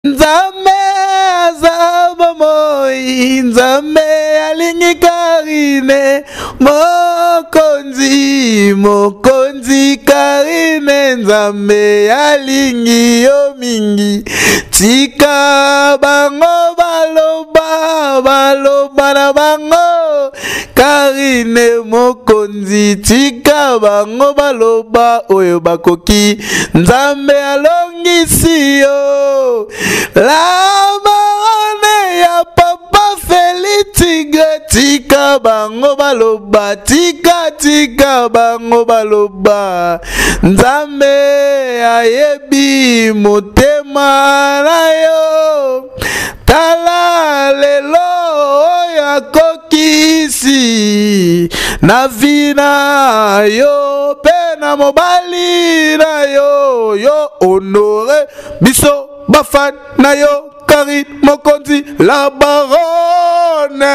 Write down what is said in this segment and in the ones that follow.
Nzambe azaba moi, Nzambe alingi Karine, mokonzi Karine, Nzambe alingi yo mingi. Tika bango baloba na bango, Karine mokonzi, tika bango baloba oyo bakoki, Nzambe alongisi yo. La marone ya papa Feli Tigre, tika bango baloba, tika bango baloba. Nzambe ayebi motema na yo, tala lelo ya kokisi na vina yo pe na mobali na yo, yo honore biso bafan na yo. Karine mokonzi, la baronne,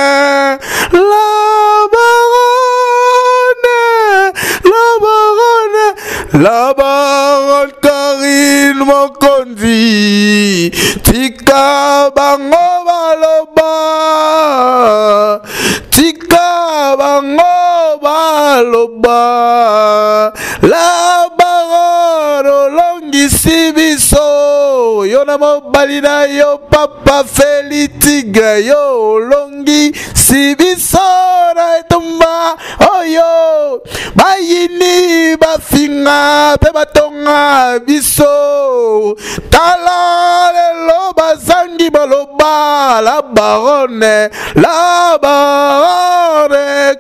Karine mokonzi, tika bango baloba, la baronne olongisi biso, yo na mobali na yo papa Feli Tigre, yo olongisi biso na etumba oyo, bayini bafinga pe batonga biso, tala lelo bazangi baloba, la baronne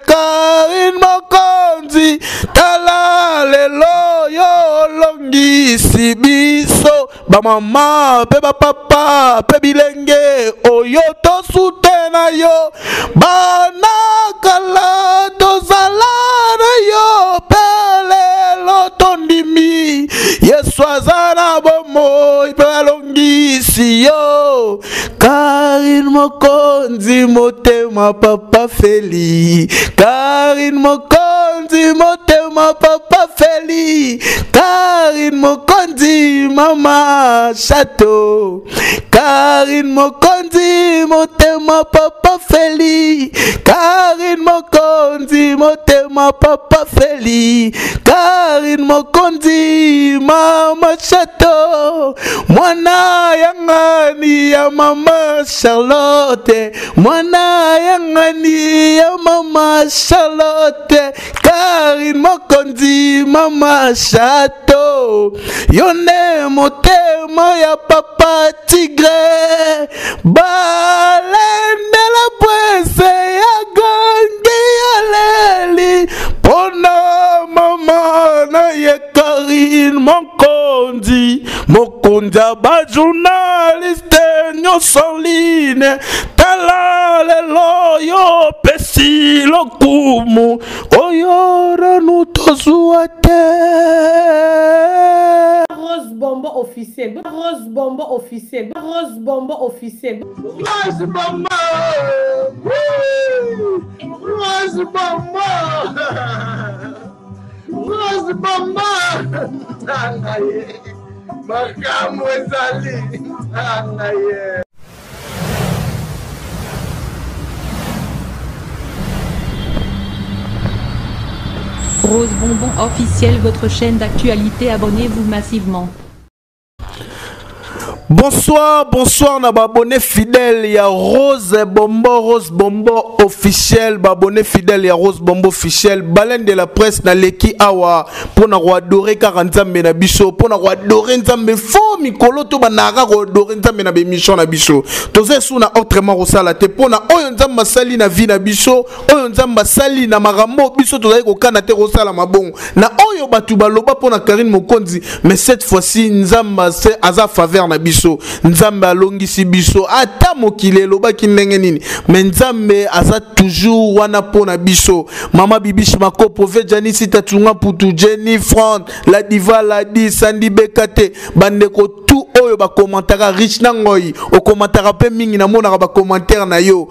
Karine mokonzi, tala lelo yo olongisi biso, ba mama pe ba papa pe bilenge oyo to sutena yo, bana kala tozala na yo pele lo tondimi, Yesu azana bomo ipe alongisi yo. Karine mokonzi motema papa Feli, Karine mokonzi motema papa Feli, Karine mokonzi mama Chateau, Karine mokonzi motema papa Feli, Karine mokonzi motema papa Feli, Karine mokonzi mama Chateau, mwana yangani ya mama Charlotte, mwana yangani ya mama Charlotte, Karine mokonzi mama Chateau, yone motema ya papa Tigre, balende la pwese ya gangi ya leli, pona mama na ye Karine mokonzi, mokonzi ba journaliste nyoso line, tala lelo yo pesi lokumu, oyora nutozuate. Rose Bombo officiel, Rose Bombo officiel, Rose Bombo officiel. Rose Bombo, Rose Bombo, Rose Bombo, Tangaye, Makamu ezali, Tangaye. Rose Bonbon officiel, votre chaîne d'actualité, abonnez-vous massivement. Bonsoir na babonné fidèle ya Rose Bombo officiel, babonné fidèle ya Rose Bombo officiel, baleine de la presse na leki awa pona ko adorer car nzambe na biso, pona ko adorer nzambe fo mikolo to banaka ko adorer nzambe na bemission na biso. Toze suna autrement rosala te pona oyo nzamba sali na vie na biso, oyo nzamba sali na marambo biso tozali ko kana te rosala mabongo. Na oyo batu baloba pona Karine mokonzi, mais cette fois-ci nzamba se aza faveur na biso. Nzambe alongisi biso ata mokile lobaki ndenge nini, mais nzambe aza toujours wana pona biso. Mama Bibishi Makopo Vejanisi Tatunga Putu Jenny Front la diva la di Sandy Bekate bandeko mutu oyo ba commentaire riche nangoi o commentaire pe mingi na mona ba commentaire na yo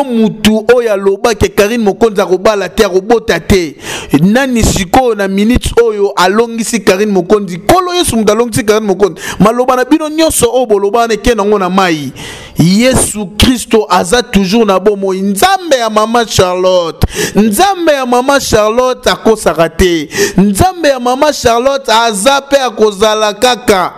mutu oyo aloba ke Karine Mokonzi akobala te akobota te nani siko na minute oyo alongisi Karine Mokonzi kolo Yesu mutu alongisi Karine Mokonzi maloba na bino nyonso o boloba na ke nango na mai Yesu Kristo aza toujours na bomo nzambe ya mama Charlotte nzambe ya mama Charlotte akosaka te nzambe ya mama Charlotte aza pe akozala kaka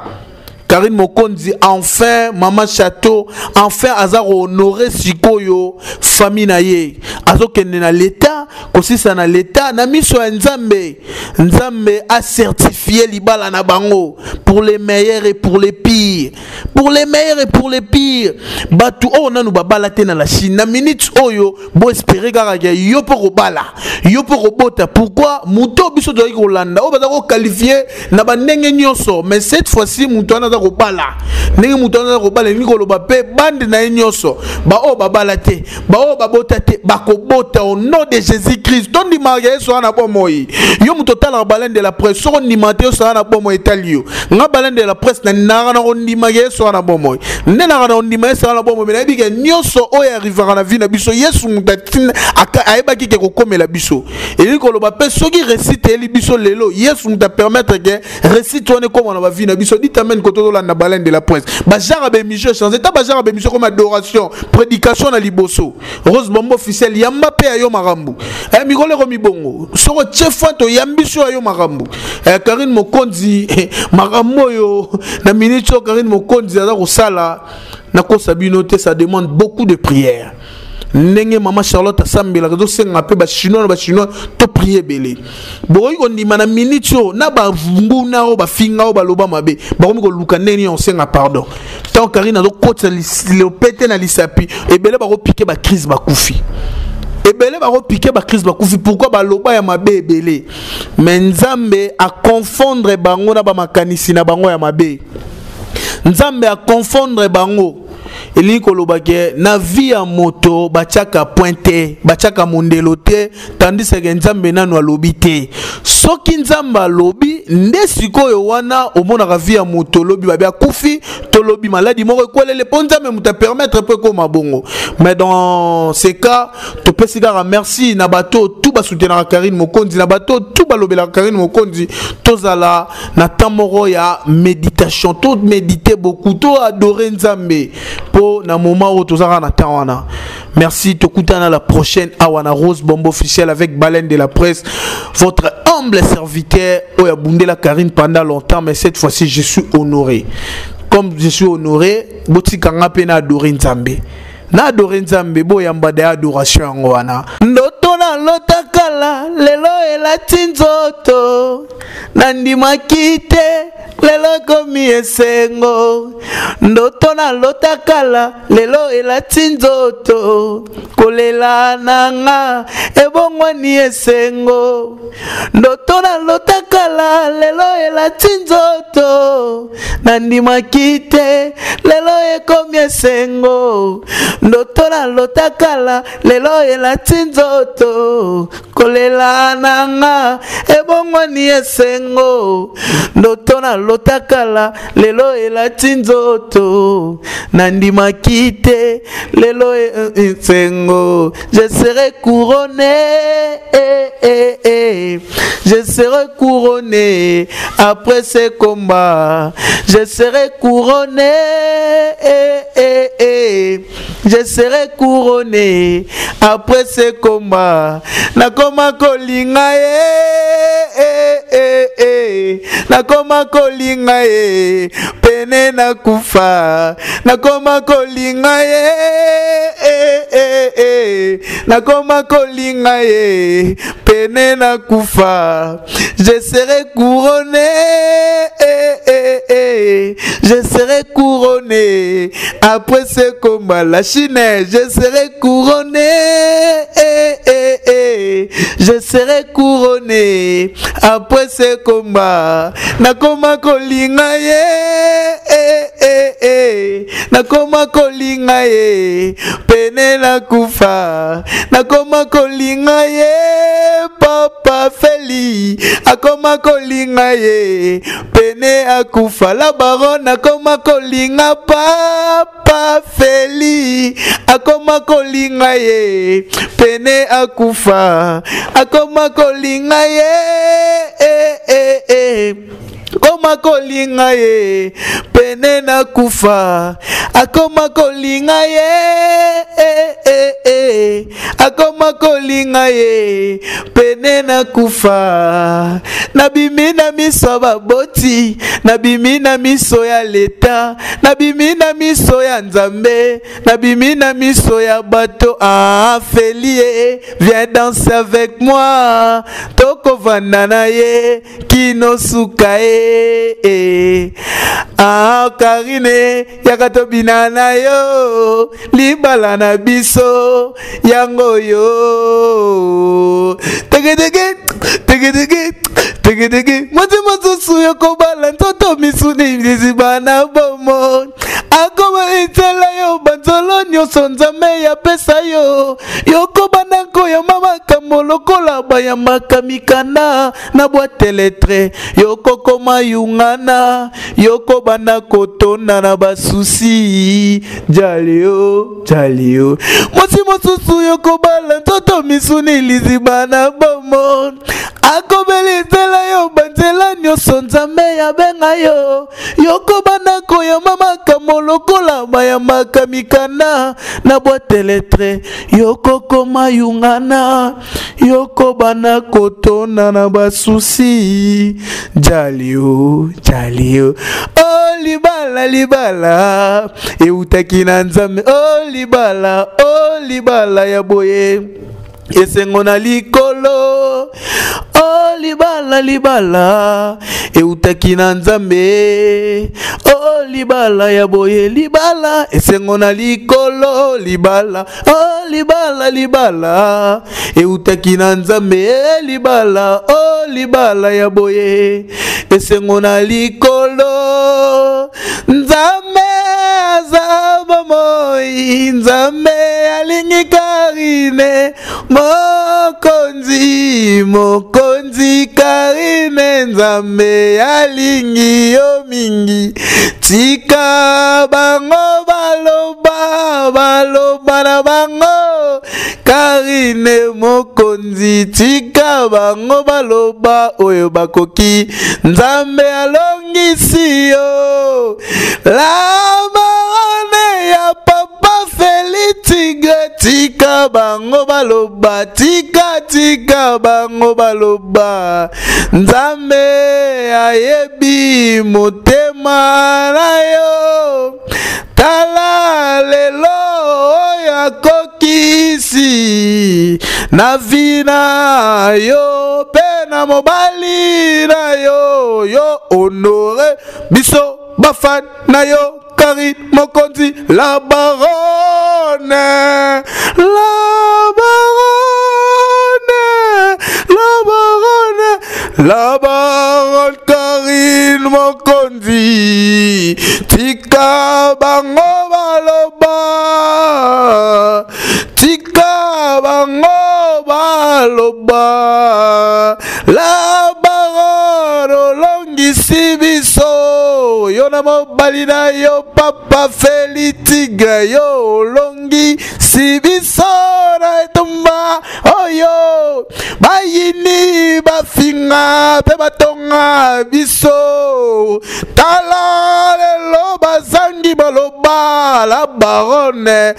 Karine Mokonzi enfin Mama Chateau enfin aza honorer sikoyo famille na ye azokende na l'état kosisa na l'état na miso ya nzambe nzambe a certifié libala na bango pour les meilleurs et pour les pires pour les meilleurs et pour les pires batu o nanu babala te na la Chine na minute oyo bo espérer kaka yo po bala yo po bota pourquoi muto biso doyi kolanda o baza ko qualifier na bandenge nyonso mais cette fois-ci muto na kobala ndenge mutu ana kobala ni koloba pe bande na nyoso ba o babala te ba o babota te bakobota au nom de Jésus-Christ ton di marié so na bomoi yo mutu tala balende de la presse so ni mateo so na bomoi italio nga balende de la presse na nara na ndi marié so na bomoi ne na na ndi marié so na bomoi na bike nyoso o ya rivera na vie na biso Yesu mutatina aka ayeba ki ke kokomela biso eli koloba pe soki récite eli biso lelo Yesu muta permettre que récite on comme on va vie na biso dit amen koto na baleine de la presse bajara be mission changer ta bajara be mission comme adoration prédication na liboso Rose Bombo officiel yamba pe ayo marambu mikole ko mibongo soko chefanto yambiso ayo marambu Karine Mokonzi marambo yo na minute Karine Mokonzi aza ko sala na ko sabino te ça demande beaucoup de prières ndenge mama Charlotte asambela ko senga pe ba chinois to prier belé boyi ko ndima na minute na ba nguna o ba finga o ba loba mabe ba ko luka ndeni on senga pardon tant Karine do kota le pété na lisapi e belé ba ko piquer ba crise ba kufi e belé ba ko piquer ba crise ba kufi pourquoi ba loba ya mabe belé mais nzambe a confondre bango na ba makanisi na bango ya mabe nzambe a confondre bango eli kolobake na vie ya moto bachaka pointe bachaka mondelo te tandis que nzambe nanu alobi te soki nzambe alobi nde sikoyo wana omona vie ya moto lobi babia kufi to lobi maladi moko ekolele po nzambe muta permettre pe ko mabongo mais dans ces cas to pesika merci na bato tout ba soutenir Karine Mokonzi na bato tout ba lobela Karine Mokonzi tozala na tamoro ya méditation tout méditer beaucoup to adorer nzambe po na moment où tozara na tawana. Merci tokutana la prochaine awana Rose Bombo officiel avec Baleine de la presse votre humble serviteur oyabunde la Karine pendant longtemps mais cette fois-ci je suis honoré comme je suis honoré botika ngape na adorer nzambe na adorer nzambe bo yamba de adoration wana ndoto na lotakala lelo elati nzoto nandima kite lelo komi esengo ndoto na lotakala lelo elati nzoto kolela nanga ebongwani esengo ndoto na lotakala lelo elati nzoto nandima kite lelo ekomi esengo ndoto na lotakala lelo elati nzoto kolela nanga ebongwani esengo ndoto na lotakala lelo elati nzoto nandima kite lelo esengo je serai couronné je serai couronné après ce combat je serai couronné je serai couronné après ce combat nakoma kolinga nakoma kolinga pene na kufa nakoma kolinga nakoma kolinga pene na kufa je serai couronné je serai couronné après ce combat la Chine je serai couronné je serai couronné après ce combat nakoma kolinga nakoma kolinga pene na kufa nakoma kolinga papa Feli akoma kolinga ye pene akufa la baronne akoma kolinga papa Feli akoma kolinga ye pene akufa akoma kolinga ye akoma kolinga ye pene na kufa akoma kolinga ye akoma kolinga ye pene na kufa nabimi na miso baboti nabimi na miso ya leta nabimi na miso ya nzambe nabimi na miso ya bato Feli viens danser avec moi toko vanana ye kino suka Karine yakato binana yo libala na biso yango yo tege mwati masusu yoko bala ntoto misuni nizibana bomo akoma itela yo banzolo nyoso nzambe ya pesa yo yoko banako ya mama kamolokola bayambaka mikanda na boîte lettre yoko koma yungana yoko banako tonda na basusi jalio mwati masusu yoko bala ntoto misuni nizibana bomo akobeli tela yo banzela nyoso nzambe ya benga yo yoko banako ya mama kamolokola bayambaka mikanda na boîte lettre yoko koma yungana yoko banako tonda na basusi jalio oh libala eutaki na nzambe oh libala ya boye esengo na likolo oh libala eutaki na nzambe oh libala ya boye libala esengo na likolo libala oh libala eutaki na nzambe libala oh libala ya boye esengo na likolo nzambe azaba moi nzambe alingi Karine mokonzi Karine nzambe alingi yo mingi tika bango baloba na bango Karine mokonzi tika bango baloba oyo bakoki nzambe alongisi yo la marone ya papa Feli tigre tika bango baloba tika bango baloba nzambe ayebi motema na yo tala lelo ya kokisi na vina yo pena mobali na yo honore biso bafan na yo Karine mokonzi la baronne Karine mokonzi tika bango baloba la baronne olongisi biso yo na mobali na yo papa Feli tigre yo olongi sibiso na etumba oyo bayini bafinga pe batonga biso tala lelo bazangi baloba la baronne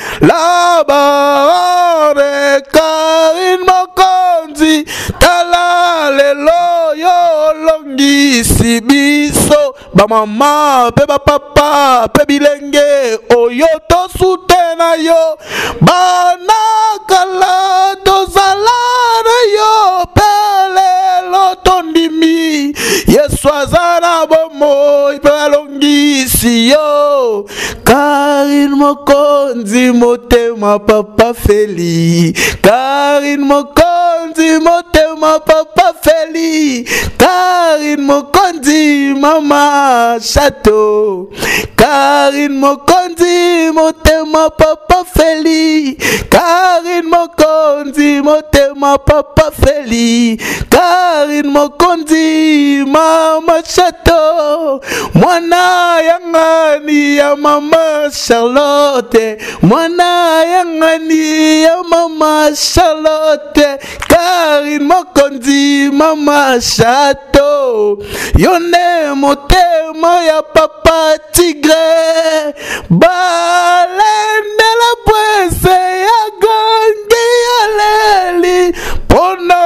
Karine mokonzi tala lelo yo olongi sibiso bamama pe bapapa pe bilenge oyo tosutena yo banakala tozala na yo pelelo tondimi yesu aza na bomoi pe alongisi yo Karine Karine mokonzi motema papa Feli, Karine mokonzi motema papa Feli, Karine mokonzi mama Chateau, Karine mokonzi motema papa Feli, Karine mokonzi motema papa Feli, Karine mokonzi mama Chateau, mwana yangani ya mama Charlotte, mwana yangani ya mama Charlotte, Karine mokonzi mama Chateau, yone motema ya papa Tigre, balende la presse ya gangi ya leli, pona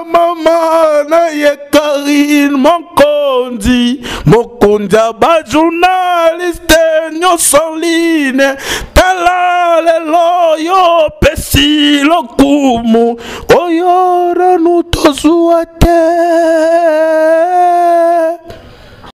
mama na ye Karine mokonzi, mokonzi ba journaliste nyonso line, tala lelo yo pesi lokumu, oyo ranu tozua te.